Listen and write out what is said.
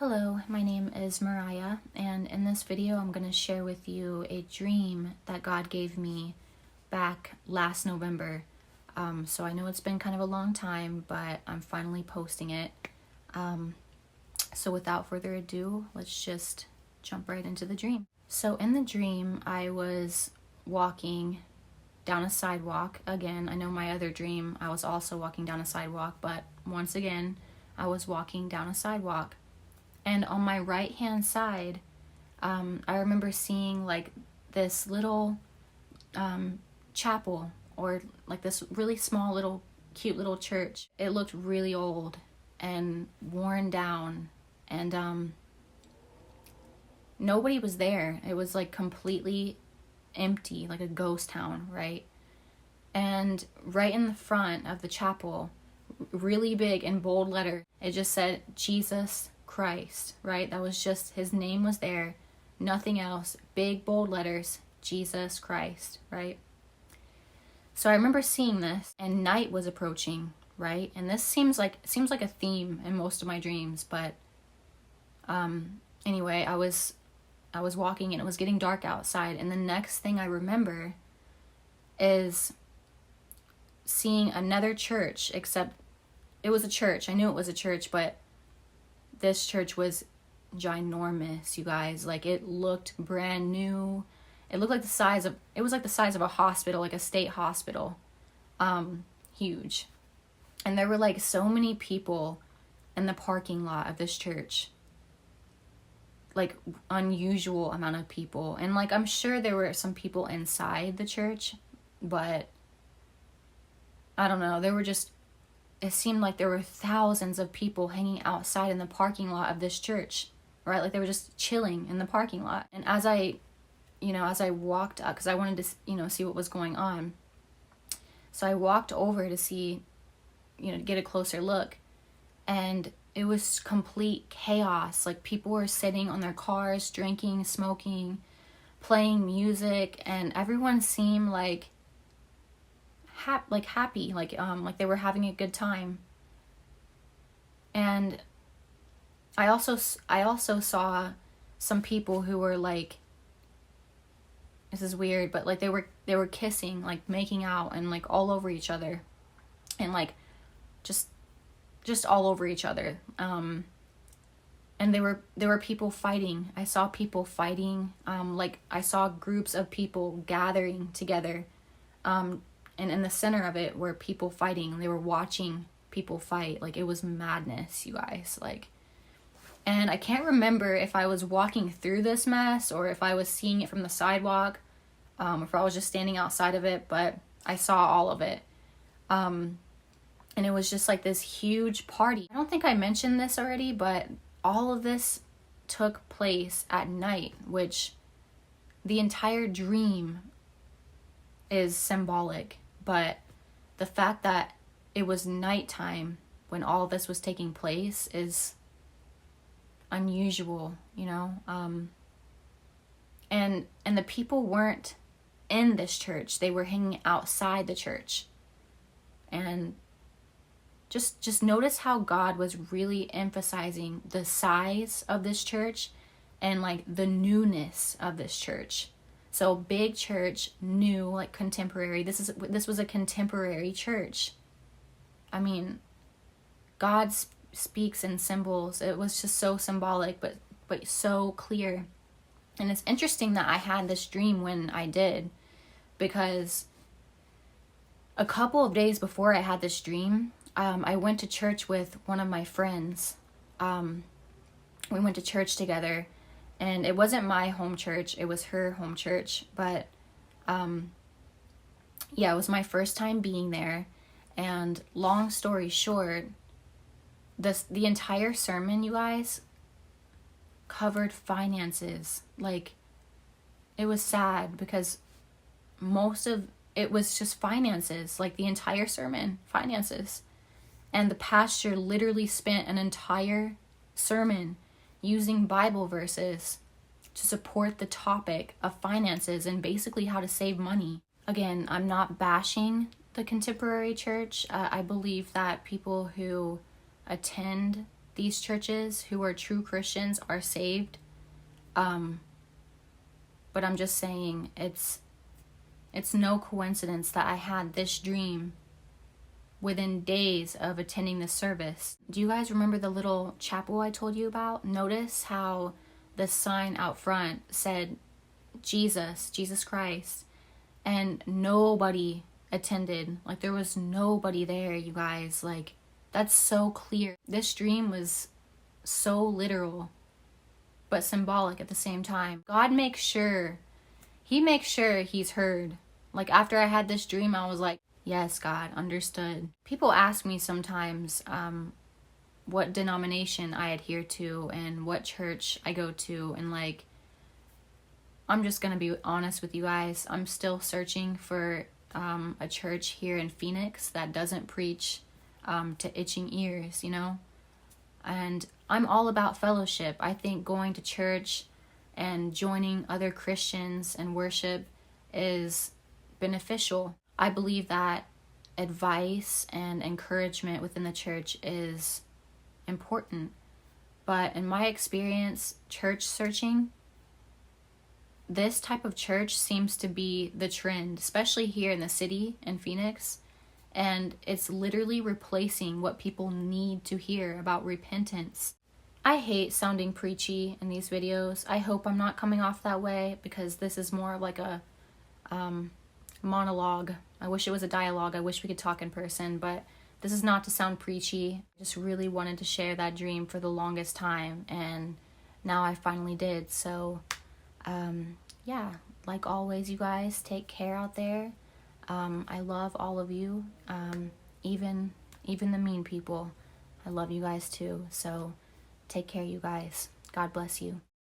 Hello, my name is Mariah, and in this video I'm going to share with you a dream that God gave me back last November. So I know it's been kind of a long time, but I'm finally posting it. So without further ado, let's just jump right into the dream. So in the dream, I was walking down a sidewalk. Again, I know my other dream, I was also walking down a sidewalk, but once again, I was walking down a sidewalk. And on my right hand side, I remember seeing like this little chapel, or like this really small little cute little church. It looked really old and worn down, and nobody was there. It was like completely empty, like a ghost town, right? And right in the front of the chapel, really big in bold letter, it just said Jesus Christ, right? That was just, his name was there, nothing else. Big bold letters, Jesus Christ, right? So I remember seeing this, and night was approaching, right? And this seems like a theme in most of my dreams, but anyway, I was walking and it was getting dark outside, and the next thing I remember is seeing another church, except it was a church. I knew it was a church, but this church was ginormous, you guys. Like, it looked brand new. It looked like it was like the size of a hospital, like a state hospital. Huge. And there were like so many people in the parking lot of this church. Like, unusual amount of people. And like, I'm sure there were some people inside the church, but I don't know. It seemed like there were thousands of people hanging outside in the parking lot of this church, right? Like, they were just chilling in the parking lot. And as I walked up, because I wanted to, see what was going on. So I walked over to see, to get a closer look. And it was complete chaos. Like, people were sitting on their cars, drinking, smoking, playing music, and everyone seemed like happy, like they were having a good time. And I also saw some people who were like, this is weird, but like they were kissing, like making out, and like all over each other, and like just all over each other. And there were people fighting. I saw people fighting. Like, I saw groups of people gathering together. And in the center of it were people fighting. They were watching people fight. Like, it was madness, you guys. Like, and I can't remember if I was walking through this mess or if I was seeing it from the sidewalk, if I was just standing outside of it, but I saw all of it. And it was just like this huge party. I don't think I mentioned this already, but all of this took place at night, which the entire dream is symbolic. But the fact that it was nighttime when all this was taking place is unusual, and the people weren't in this church. They were hanging outside the church. And just notice how God was really emphasizing the size of this church and like the newness of this church. So big church, new, like contemporary. This was a contemporary church. I mean, God speaks in symbols. It was just so symbolic, but so clear. And it's interesting that I had this dream when I did, because a couple of days before I had this dream, I went to church with one of my friends. We went to church together. And it wasn't my home church, it was her home church. But it was my first time being there. And long story short, the entire sermon, you guys, covered finances. Like, it was sad because most of it was just finances. Like, the entire sermon, finances. And the pastor literally spent an entire sermon using Bible verses to support the topic of finances and basically how to save money. Again, I'm not bashing the contemporary church. I believe that people who attend these churches who are true Christians are saved. But I'm just saying, it's no coincidence that I had this dream within days of attending the service. Do you guys remember the little chapel I told you about? Notice how the sign out front said Jesus Christ, and nobody attended. Like, there was nobody there, you guys. Like, that's so clear. This dream was so literal, but symbolic at the same time. God makes sure, he makes sure he's heard. Like, after I had this dream, I was like, yes, God, understood. People ask me sometimes what denomination I adhere to and what church I go to, and like, I'm just gonna be honest with you guys. I'm still searching for a church here in Phoenix that doesn't preach to itching ears, you know? And I'm all about fellowship. I think going to church and joining other Christians and worship is beneficial. I believe that advice and encouragement within the church is important. But in my experience, church searching, this type of church seems to be the trend, especially here in the city in Phoenix. And it's literally replacing what people need to hear about repentance. I hate sounding preachy in these videos. I hope I'm not coming off that way, because this is more like a monologue. I wish it was a dialogue. I wish we could talk in person, but this is not to sound preachy. I just really wanted to share that dream for the longest time, and now I finally did. So yeah, like always, you guys, take care out there. I love all of you, even the mean people. I love you guys too. So take care, you guys. God bless you.